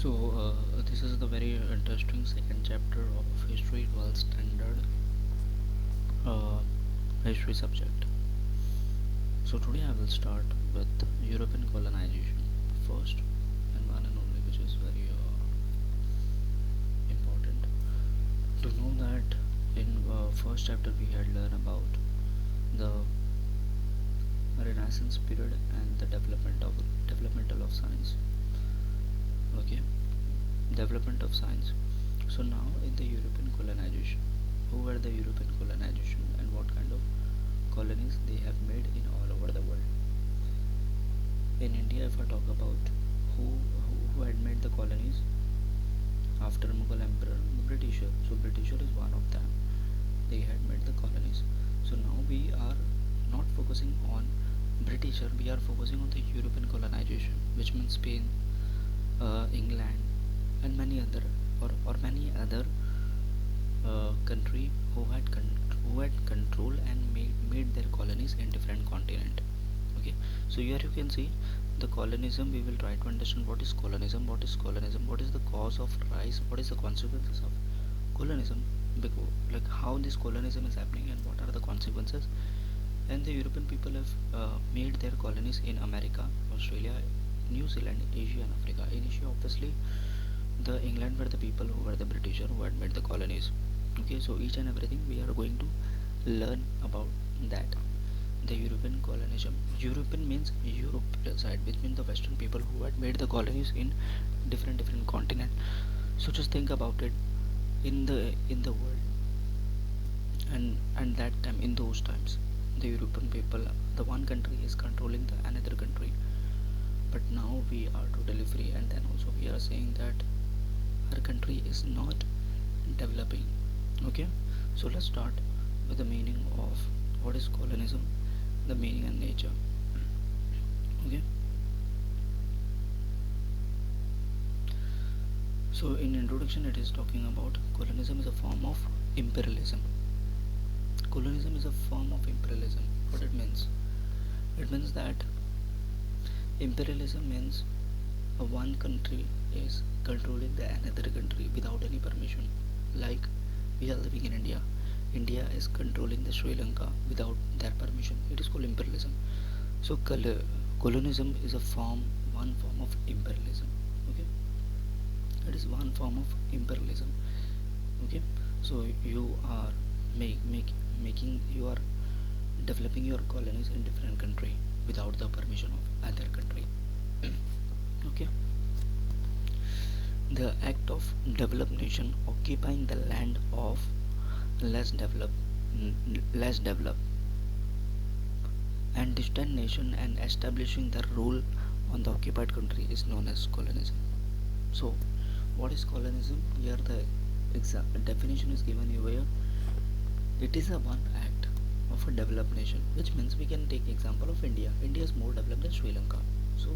This is the very interesting second chapter of history 12 standard uh, history subject. So today I will start with European colonization first and one and only, which is very important to know that in first chapter we had learned about the Renaissance period and the developmental of science. Okay, development of science. So now in the European colonization, who were the European colonization and what kind of colonies they have made in all over the world. In India, if I talk about who had made the colonies after Mughal Emperor, the Britisher. So Britisher is one of them. They had made the colonies. So now we are not focusing on Britisher. We are focusing on the European colonization, which means Spain, England, and many other or many other country who had control and made their colonies in different continent. Okay, so here you can see the colonism. We will try to understand what is colonism, what is the cause of rise, what is the consequences of colonism, because like how this colonism is happening and what are the consequences. And the European people have made their colonies in America, Australia, New Zealand, Asia and Africa. In Asia, obviously, the England were the people who were the British who had made the colonies. Okay, so each and everything we are going to learn about that. The European colonialism. European means Europe side, which means the Western people who had made the colonies in different continent. So just think about it in the world, and that time in those times, the European people, the one country is controlling the another country. But now we are totally free, and then also we are saying that our country is not developing. Okay, so let's start with the meaning of what is colonism, the meaning and nature. Okay, so in introduction it is talking about colonism is a form of imperialism. Colonism is a form of imperialism. What it means? It means that imperialism means one country is controlling the another country without any permission. Like we are living in India. India is controlling the Sri Lanka without their permission. It is called imperialism. So colonism is one form of imperialism. Okay, it is one form of imperialism. Okay, so you are making you are developing your colonies in different country without the permission of other country. Okay, the act of developed nation occupying the land of less developed less developed and distant nation and establishing their rule on the occupied country is known as colonism. So what is colonism? Here the definition is given here. It is a one act of a developed nation, which means we can take example of India. India is more developed than Sri Lanka. So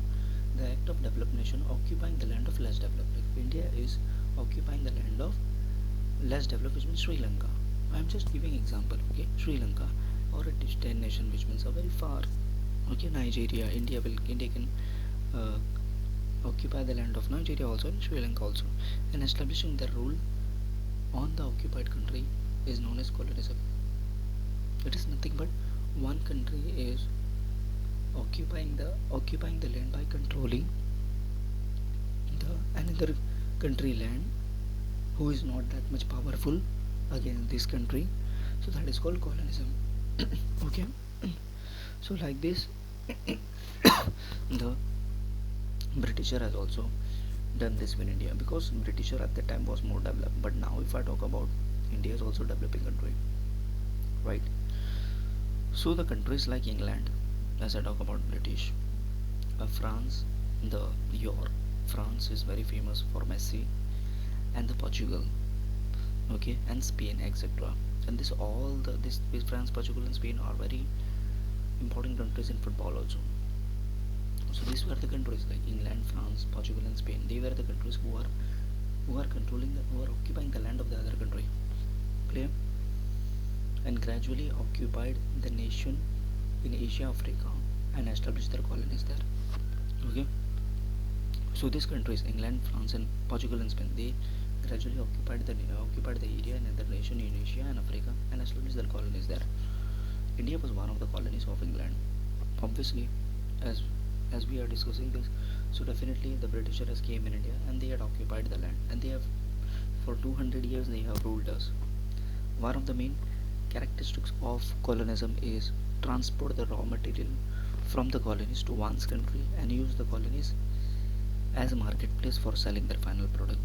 the act of developed nation occupying the land of less developed. Like India is occupying the land of less developed, which means Sri Lanka. I am just giving example. Okay, Sri Lanka, or a distant nation, which means a very far. Okay, Nigeria, India can uh, occupy the land of Nigeria also and Sri Lanka also, and establishing their rule on the occupied country is known as colonism. It is nothing but one country is occupying the land by controlling the another country land who is not that much powerful against this country. So that is called colonism. Okay, so like this, the Britisher has also done this in India, because Britisher at the time was more developed. But now if I talk about India is also developing country, right? So the countries like England, as I talk about British, France, the your France is very famous for Messi, and the Portugal, okay, and Spain, etc. And this all the this France, Portugal, and Spain are very important countries in football also. So these were the countries like England, France, Portugal, and Spain. They were the countries who are controlling who are occupying the land of the other country. Clear? And gradually occupied the nation in Asia, Africa, and established their colonies there. Okay. So these countries, England, France, and Portugal and Spain, they gradually occupied the area in other nation in Asia and Africa, and established their colonies there. India was one of the colonies of England. Obviously, as we are discussing this, so definitely the Britishers came in India and they had occupied the land, and they have for 200 years they have ruled us. One of the main characteristics of colonialism is transport the raw material from the colonies to one's country and use the colonies as a marketplace for selling their final product.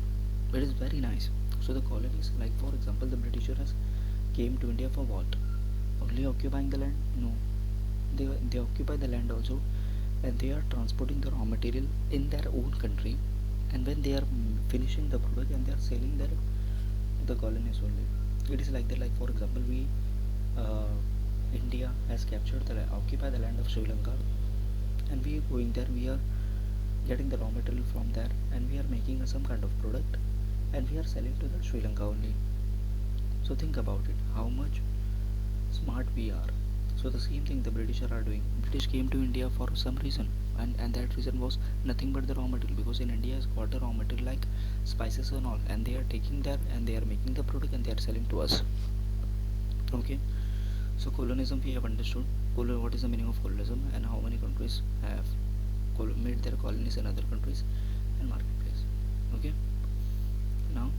It is very nice. So the colonies, like for example, the Britishers came to India for what? Only occupying the land? No, they occupy the land also, and they are transporting the raw material in their own country, and when they are finishing the product and they are selling their the colonies only. It is like that. Like for example, we uh, India has captured the occupy the land of Sri Lanka, and we going there. We are getting the raw material from there, and we are making some kind of product, and we are selling to the Sri Lanka only. So think about it, how much smart we are. So the same thing the British are doing. British came to India for some reason, and that reason was nothing but the raw material, because in India has got the raw material like spices and all, and they are taking that and they are making the product and they are selling to us. Okay, so colonialism we have understood. What is the meaning of colonialism and how many countries have made their colonies in other countries and marketplace. Okay, now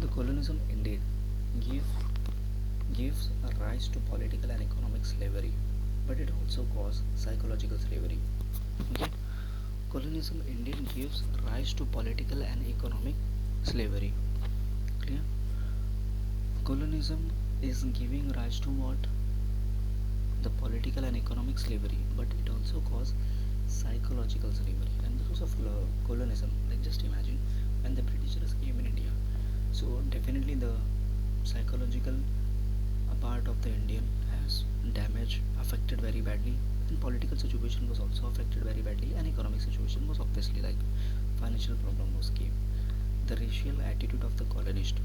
the colonialism indeed gave gives a rise to political and economic slavery, but it also caused psychological slavery. Okay, colonialism indeed gives rise to political and economic slavery. Clear? Colonialism is giving rise to what? The political and economic slavery, but it also caused psychological slavery. And because of colonialism, like just imagine when the Britishers came in India, so definitely the psychological part of the Indian has damaged, affected very badly, and political situation was also affected very badly, and economic situation was obviously like financial problem was came. The racial attitude of the colonist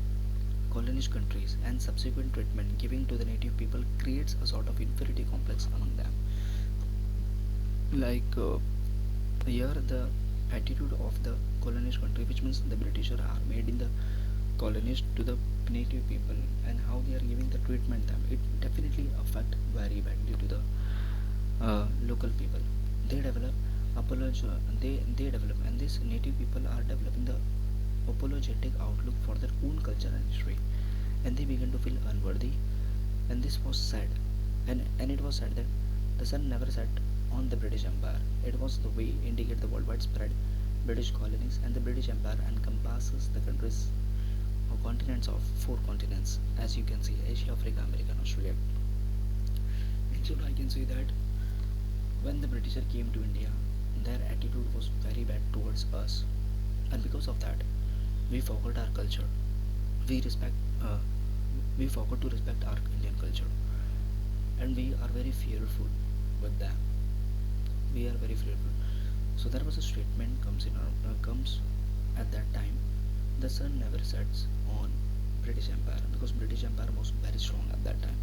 countries and subsequent treatment given to the native people creates a sort of inferiority complex among them. Like here the attitude of the colonist country, which means the Britishers are made in the colonies to the native people, and how they are giving the treatment them, it definitely affect very badly to the local people. They develop they develop, and these native people are developing the apologetic outlook for their own culture and history, and they begin to feel unworthy. And this was sad, and it was said that the sun never set on the British Empire. It was the way indicate the worldwide spread British colonies, and the British Empire encompasses the countries or continents of four continents, as you can see: Asia, Africa, America, and Australia. In short, I can say that when the British came to India, their attitude was very bad towards us, and because of that, we forgot our culture. We respect, uh, we forgot to respect our Indian culture, and we are very fearful with them. We are very fearful. So there was a statement comes at that time: the sun never sets on British Empire, because British Empire was very strong at that time.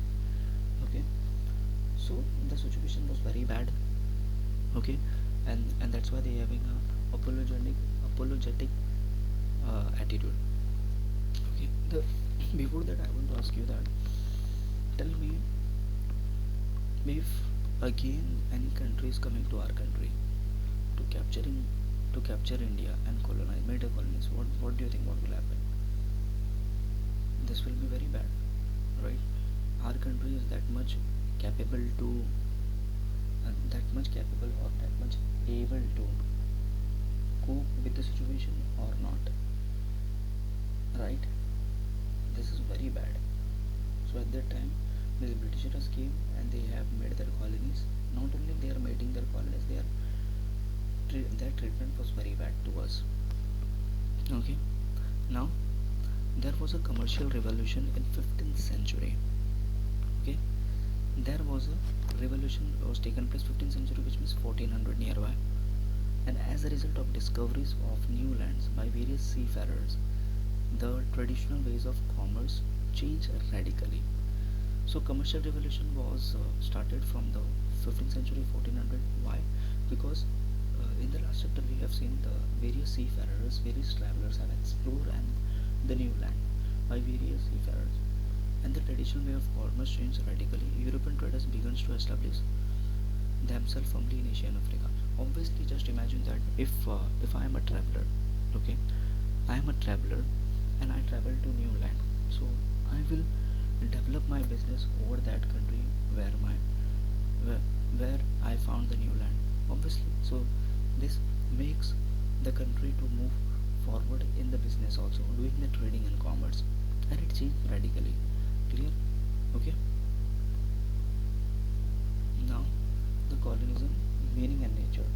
Okay, so the situation was very bad. Okay, and that's why they having a apologetic attitude. Okay, the before that I want to ask you that, tell me, if again any country is coming to our country to capture India and colonize, made a colonies, what do you think what will happen? This will be very bad, right? Our country is that much capable to that much capable or that much able to cope with the situation or not, right? This is very bad. So at that time, the Britishers came and they have made their colonies. Not only they are making their colonies, their treatment was very bad to us. Okay, now there was a commercial revolution in 15th century. Okay, there was a revolution was taken place 15th century, which means 1400 nearby, and as a result of discoveries of new lands by various seafarers, the traditional ways of commerce changed radically. So commercial revolution was started from the 15th century 1400. Why? Because in the last chapter we have seen the various seafarers, various travelers have explored and the new land by various seafarers, and the traditional way of commerce changed radically. European traders began to establish themselves firmly in Asia and Africa. Obviously, just imagine that if I am a traveler, okay, I am a traveler and I travel to new land, so I will develop my business over that country where my where, where I found the new land. Obviously, so this makes the country to move forward in the business also, doing the trading and commerce, and it changed radically. Clear? Okay. Now, the colonialism, meaning and nature.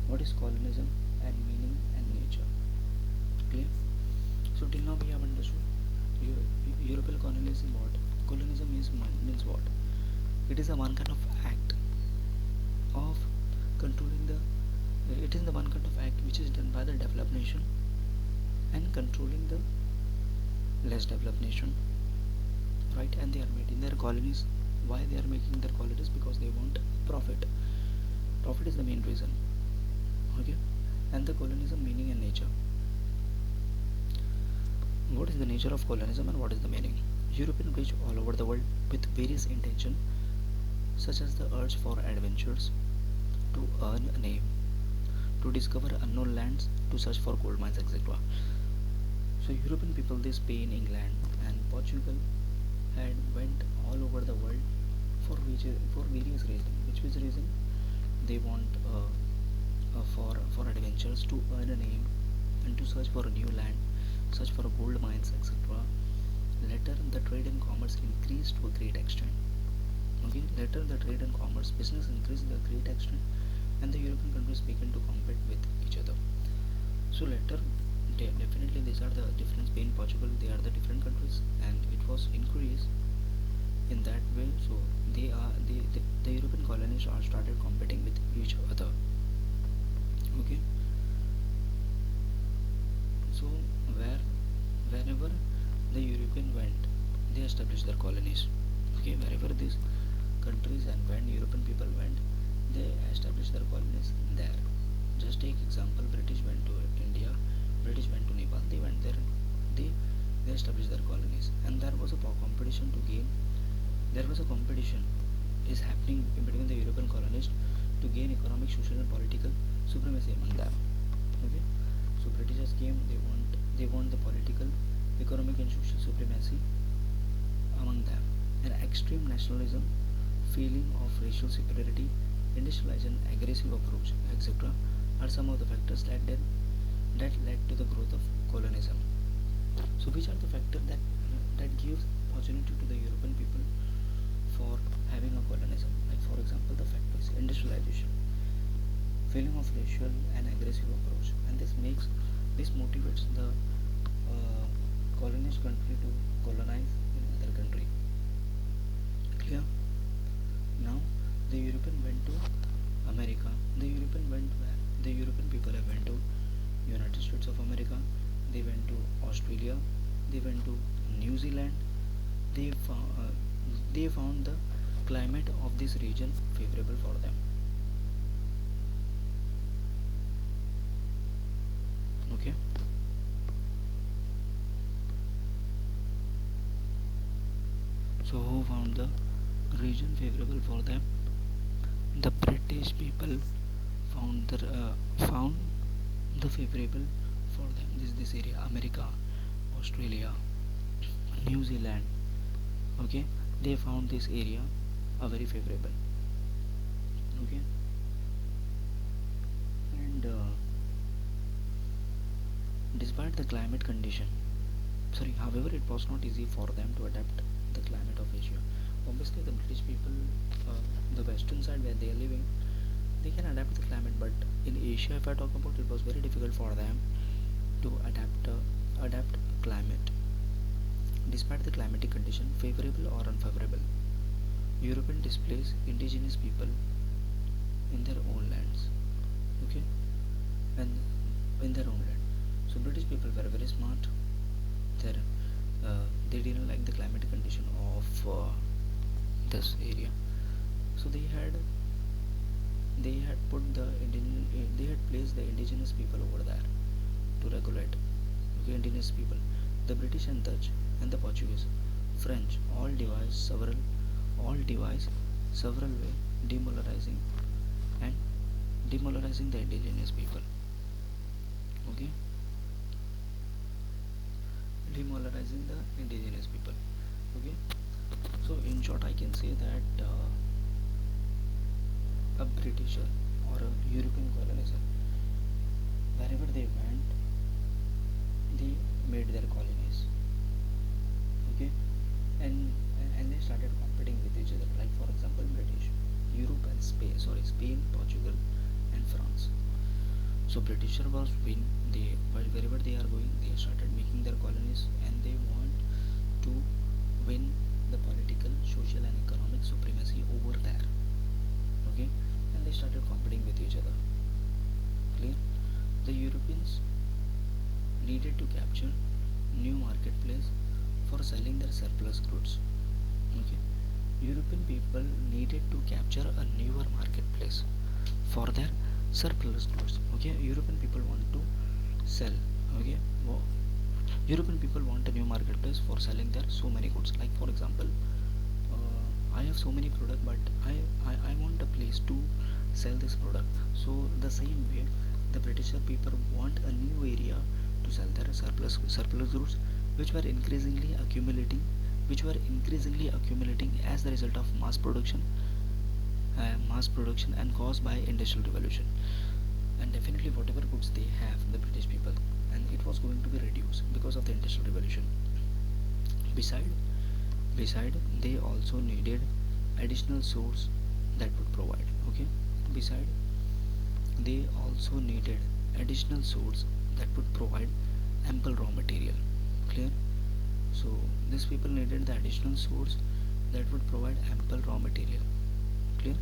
What is colonialism and meaning and nature? Clear? So till now we have understood European colonialism. What colonialism is means what? It is a one kind of act of controlling the. It is the one kind of act which is done by the developed nation and controlling the less developed nation, right? And they are making their colonies. Why they are making their colonies? Because they want profit. Profit is the main reason. Okay. And the colonialism meaning and nature. What is the nature of colonialism and what is the meaning? Europeans reach all over the world with various intentions, such as the urge for adventures, to earn a name, to discover unknown lands, to search for gold mines, etc. So European people, they Spain, England, and Portugal had went all over the world for various reasons. Which was the reason? They want for adventures, to earn a name, and to search for a new land, search for gold mines, etc. Later, the trade and commerce increased to a great extent. Okay, later the trade and commerce business increased to a great extent, and the European countries began to compete with each other. So later, definitely these are the different. Spain, Portugal, they are the different countries, and it was increased in that way. So the European colonies are started competing with each other. Okay. So where wherever the European went, they established their colonies. Okay, wherever these countries and when European people went, they established their colonies there. Just take example, British went to India, British went to Nepal, they went there, they they established their colonies, and there was a competition to gain. There was a competition is happening in between the European colonists to gain economic, social, and political supremacy among them. Okay, so Britishers came, they want the political, economic, and social supremacy among them. And extreme nationalism, feeling of racial superiority, industrialization, aggressive approach, etc., are some of the factors that led to the growth of colonialism. So, which are the factors that gives opportunity to the European people for having a colonialism? Like, for example, the factors industrialization, feeling of racial and aggressive approach, and this motivates the colonist country to colonize in other country. Clear? Now the European went to America. The European went where? The European people have went to United States of America. They went to Australia. They went to New Zealand. They found the climate of this region favorable for them. Okay. So who found the region favorable for them? The British people found the favorable for them. This area, America, Australia, New Zealand. Okay, they found this area a very favorable. Okay, and despite the climate condition, sorry, however, it was not easy for them to adapt the climate of Asia. Obviously, the British people, the western side where they are living, they can adapt the climate, but in Asia, if I talk about, it was very difficult for them to adapt climate. Despite the climatic condition, favorable or unfavorable, European displaced indigenous people in their own lands. Okay, and in their own land. So British people were very smart. There, they didn't like the climatic condition of this area, so they had put they had placed the indigenous people over there to regulate. Okay, indigenous people, the British and Dutch and the Portuguese, French, all devised several way demoralizing and demoralizing the indigenous people. Okay, demoralizing the indigenous people. Okay, so in short, I can say that a Britisher or a European colonizer, wherever they went, they made their colonies. Okay, and and they started competing with each other. Like for example, British, Europe and Spain, Portugal, and France. So Britisher was win. They wherever they are going, they started making their colonies, and they want to win the political, social, and economic supremacy over there. Okay, and they started competing with each other. Clear? The Europeans needed to capture new marketplace for selling their surplus goods. Okay, European people needed to capture a newer marketplace for their surplus goods. Okay, European people want to sell. Okay, European people want a new marketplace for selling their so many goods. Like for example, I have so many product, but I want a place to sell this product. So the same way, the British people want a new area to sell their surplus goods, which were increasingly accumulating, as the result of mass production and caused by industrial revolution. And definitely whatever goods they have, the British people, and it was going to be reduced because of the industrial revolution. Beside beside they also needed additional source that would provide. Okay, beside they also needed additional source that would provide ample raw material. Clear? So these people needed the additional source that would provide ample raw material. Clear?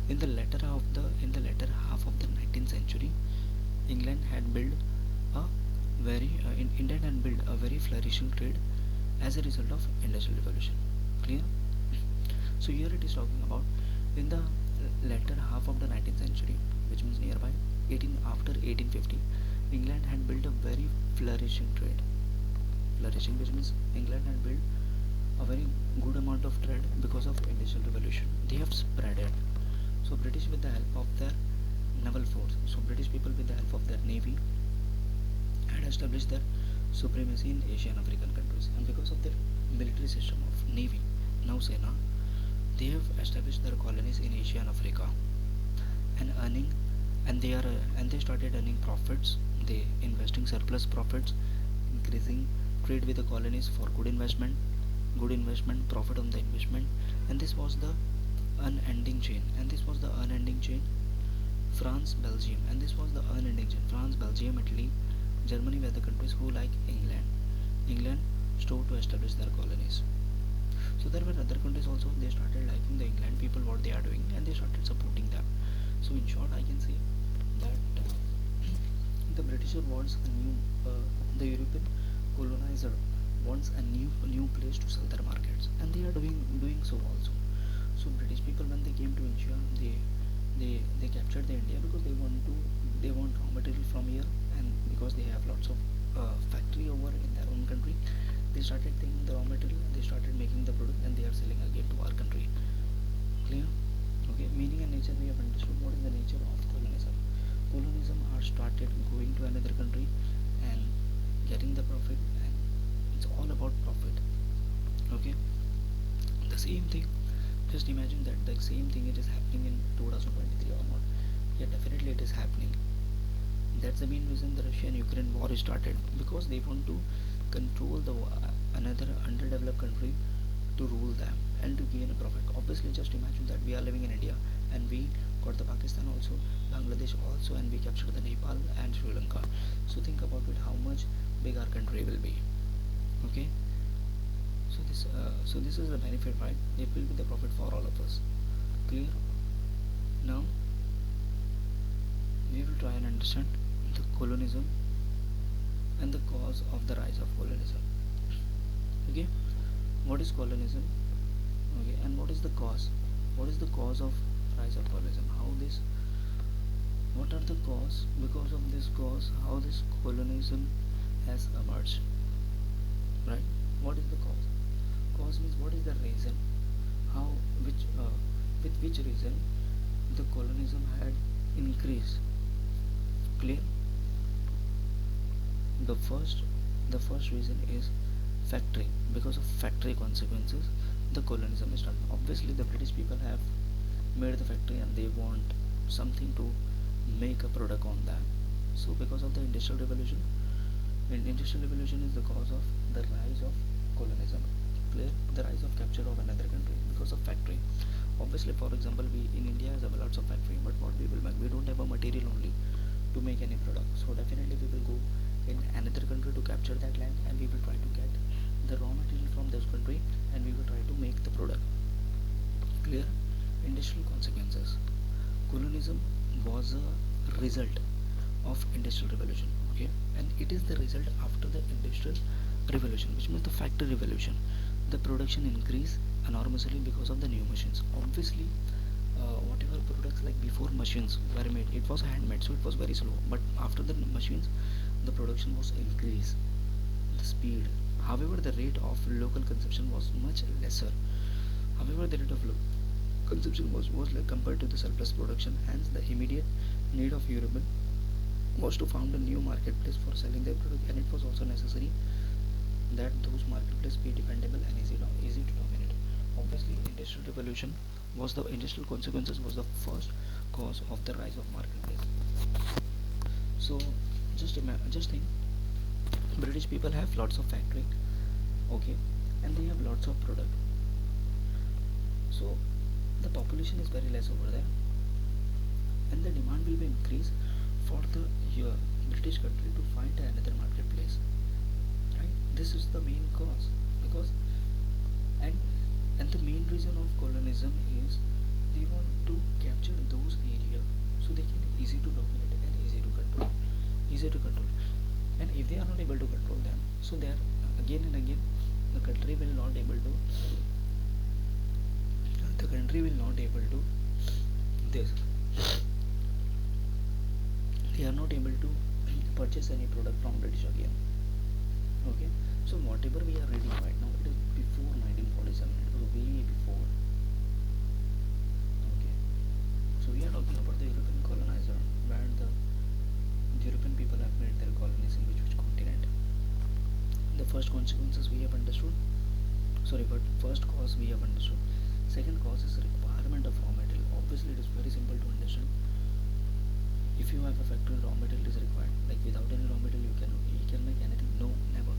In the latter half of the 19th century, England had built a England had built a very flourishing trade as a result of industrial revolution. Clear? So here it is talking about in the latter half of the 19th century, which means nearby 1850, England had built a very flourishing trade. Flourishing, which means England had built a very good amount of trade because of industrial revolution. They have spread it. So British with the help of their naval force, so British people with the help of their navy had established their supremacy in Asian African countries, and because of their military system of navy, now Sena, they have established their colonies in Asia and Africa, and earning, and they started earning profits. They investing surplus profits, increasing trade with the colonies for good investment, profit on the investment, and this was the unending chain. France, Belgium, and this was the unending chain. France, Belgium, Italy, Germany were the countries who, like England, strove to establish their colonies. So there were other countries also. They started liking the England people what they are doing, and they started supporting them. So in short, I can say that the Britisher wants a new, the European colonizer wants a new place to sell their markets, and they are doing so also. So British people, when they came to India, they captured the India because they want raw material from here, and because they have lots of factory over in their own country, they started taking the raw material, they started making the product, and they are selling again to our country. Clear? Okay, meaning and nature, we have understood what is the nature of colonism. Colonism are started going to another country and getting the profit, and it's all about profit. Okay, the same thing, just imagine that the same thing it is happening in 2023 or not. Yeah, definitely it is happening. That's the main reason the Russian-Ukraine war is started, because they want to control the another underdeveloped country to rule them and to gain a profit. Obviously, just imagine that we are living in India and we got the Pakistan also, Bangladesh also, and we captured the Nepal and Sri Lanka. So think about it, how much big our country will be. Okay. So this is the benefit, right? It will be the profit for all of us. Clear? Now we will try and understand the colonism and the cause of the rise of colonism. Okay, what is colonism? Okay, and what is the cause? What is the cause of rise of colonism? what are the cause? Because of this cause, how this colonialism has emerged, right? What is the cause? Cause means what is the reason? How, which, with which reason the colonialism had increased? Clear? The first, the first reason is factory. Because of factory consequences, the colonialism is done. Obviously, the British people have made the factory and they want something to make a product on that. So because of the industrial revolution, and industrial revolution is the cause of the rise of colonialism. Clear? The rise of capture of another country because of factory. Obviously, for example, we in India have lots of factory, but what we will make, we don't have a material only to make any product. So definitely we will go in another country to capture that land, and we will try to get the raw material from this country, and we will try to make the product. Clear? Industrial consequences. Colonialism was a result of industrial revolution. Okay, and it is the result after the industrial revolution, which means the factory revolution. The production increased enormously because of the new machines. Obviously, whatever products like before machines were made, it was handmade, so it was very slow. But after the machines, the production was increased, the speed. However, the rate of local consumption was much lesser. However, the rate of consumption was like compared to the surplus production. Hence, the immediate need of European was to found a new marketplace for selling their product, and it was also necessary that those marketplaces be dependable and easy to dominate. Obviously, industrial revolution was the industrial consequences was the first cause of the rise of marketplace. So just think, British people have lots of factory, okay, and they have lots of product. So the population is very less over there, and the demand will be increased for the British country to find another marketplace. Right? This is the main cause because and and the main reason of colonialism is they want to capture those areas so they can easy to dominate and easy to control. And if they are not able to control them, so they are again and again the country will not able to this they are not able to purchase any product from British again. Okay, so whatever we are reading right now, it is before 1947. It was way before. Okay, so we are talking about the European colonizer, where the European people have made their colonies in which continent. The first consequences we have understood. Sorry, but first cause we have understood. Second cause is requirement of raw material. Obviously, it is very simple to understand. If you have a factory, raw material is required. Like without any raw material, you can make anything. No, never.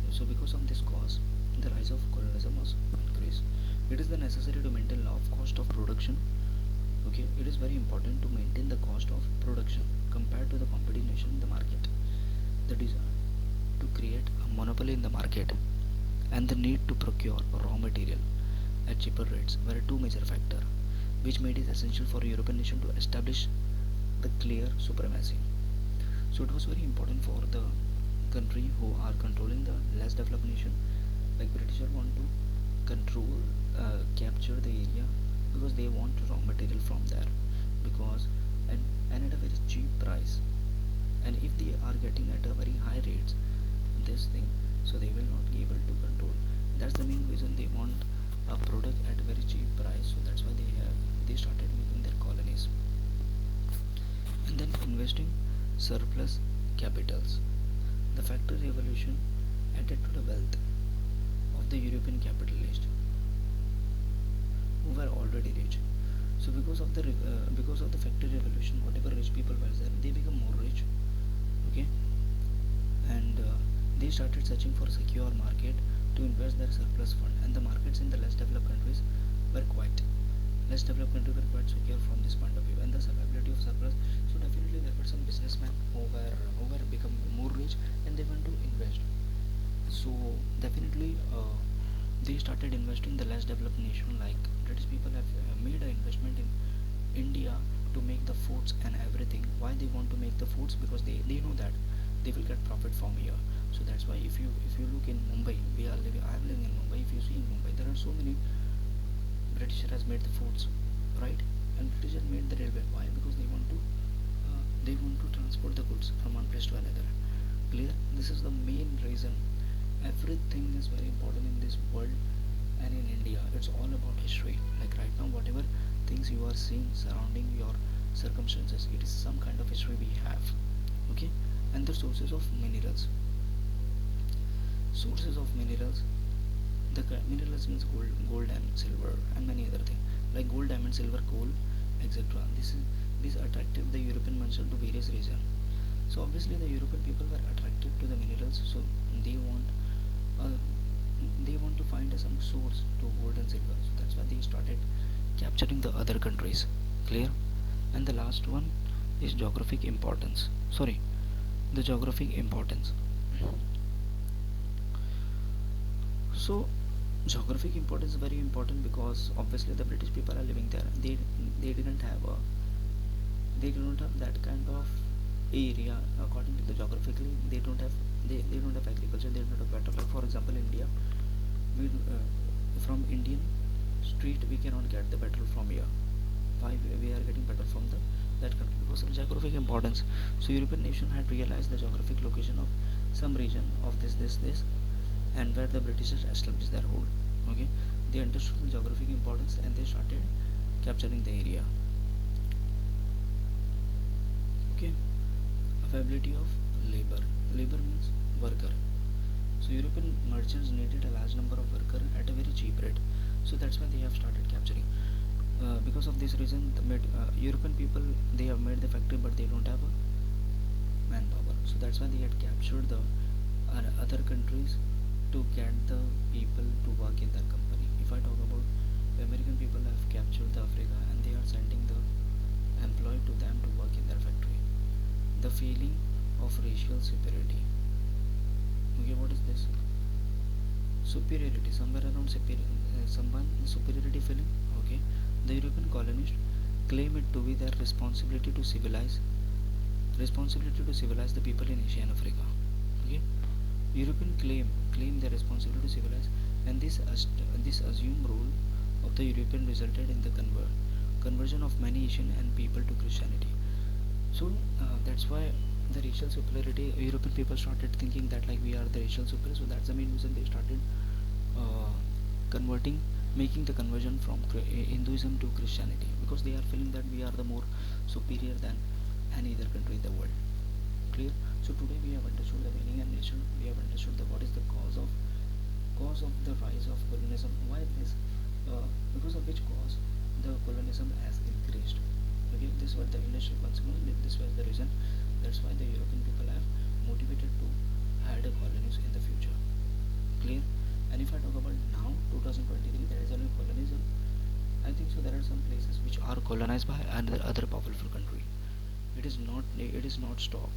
So because of this cause, the rise of colonialism was increased. It is the necessary to maintain low cost of production. Okay, it is very important to maintain the cost of production compared to the competition in the market. The desire to create a monopoly in the market and the need to procure raw material at cheaper rates were two major factors, which made it essential for a European nation to establish the clear supremacy. So it was very important for the country who are controlling the less developed nation, like British want to control, capture the area because they want raw material from there because and at a very cheap price. And if they are getting at a very high rates, this thing, so they will not be able to control. That's the main reason they want a product at a very cheap price. So that's why they started making their colonies and then investing surplus capitals. The factory revolution added to the wealth of the European capitalists who were already rich. So because of the factory revolution, whatever rich people were there, they become more rich. Okay, and they started searching for a secure market to invest their surplus fund, and the markets in the less developed countries were quite secure from this point of view, and the survivability of surplus. So definitely there were some businessmen who were become more rich, and they want to invest. So definitely they started investing in the less developed nation. Like British people have made an investment in India to make the foods and everything. Why they want to make the foods? Because they know that they will get profit from here. So that's why if you look in Mumbai, I'm living in Mumbai. If you see in Mumbai, there are so many British has made the foods, right? And British has made the railway. Why? Because they want to They want to transport the goods from one place to another. Clear? This is the main reason. Everything is very important in this world, and in India it's all about history. Like right now, whatever things you are seeing surrounding your circumstances, it is some kind of history we have. Okay. And the sources of minerals. Sources of minerals. The minerals means gold and silver and many other things like gold, diamond, silver, coal, etc. This attracted the European merchant to various regions. So obviously the European people were attracted to the minerals, so they want uh, they want to find some source to gold and silver. So that's why they started capturing the other countries. Clear? And the last one is geographic importance. Sorry, the geographic importance. So geographic importance is very important because obviously the British people are living there. They didn't have a they don't have that kind of area according to the geographically. They don't have agriculture. They don't have better. Like for example, India, we from Indian street we cannot get the petrol from here. Why we are getting petrol from the that country? Because of geographic importance. So European nation had realized the geographic location of some region of this and where the Britishers established their hold. Okay, they understood the geographic importance and they started capturing the area. Okay, availability of labor. Labor means worker. So European merchants needed a large number of workers at a very cheap rate. So that's why they have started capturing. Because of this reason, European people they have made the factory, but they don't have a manpower. So that's why they had captured the other countries to get the people to work in their company. If I talk about the American people have captured the Africa and they are sending the employee to them to work in their factory. The feeling of racial superiority. Okay, what is this? Superiority, somewhere around someone superiority feeling. Okay, the European colonists claim it to be their responsibility to civilize the people in Asia and Africa. Okay, European claim their responsibility to civilize, and this assumed role of the European resulted in the conversion of many Asian and people to Christianity. So that's why the racial superiority, European people started thinking that like we are the racial superior. So that's the main reason they started uh, converting, making the conversion from Hinduism to Christianity, because they are feeling that we are the more superior than any other country in the world. Clear? So today we have understood the meaning and nature. We have understood the what is the cause of the rise of colonialism. Why this? Because of which cause the colonialism has increased. Okay, this was the industrial consequence. This was the reason. That's why the European people have motivated to had a colonies in the future. Clear? And if I talk about now, 2023, there is only colonialism. I think so. There are some places which are colonized by another other powerful country. It is not stop.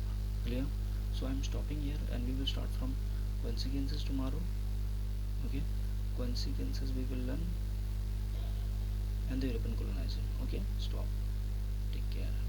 Clear? So I'm stopping here, and we will start from consequences tomorrow. Okay, consequences we will learn, and the European colonization. Okay, stop. Take care.